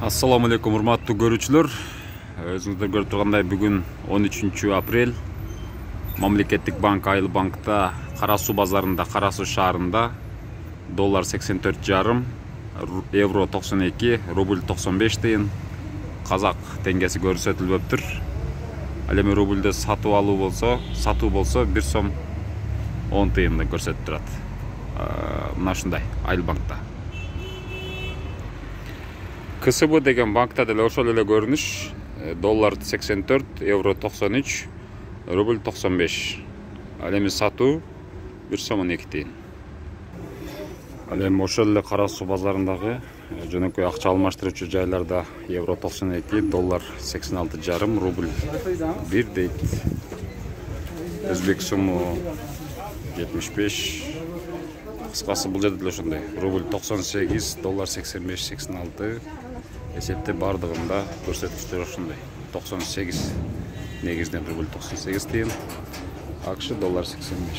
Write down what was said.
Assalamu alaikum урматтуу көрүүчүлөр. Өзүңүздөр көрүп тургандай бүгүн 13 апрель Мамлекеттик банк Айыл банкта Кара Суу базарында, Кара Суу шаарында доллар 84,5, евро 92, рубль 95 тыйын, казак теңгеси көрсөтүлбөптүр. Ал эми рубльдө сатуу болсо 1 сом 10 тыйынды көрсөтүп турат. Мына ушундай Айыл банкта. КСБ деген банкта деле ошол эле көрүнүш. Доллар 84, евро 93, рубль 95. Ал эми сатуу 1 сом 12 тыйын. Ал эми ошол эле Кара Суу базарындагы жөнөкөй акча алмаштыруучу жайларда евро 92, доллар 86,5, рубль 1 дейт. Өзбек суму 75. Кыскасы бул жерде деле ошондой. Рубль 98, доллар 85, 86. Эсепте бардыгында көрсөткүчтөр ошондой. 98 негизинен рубль 98 тыйын, акш доллар 85.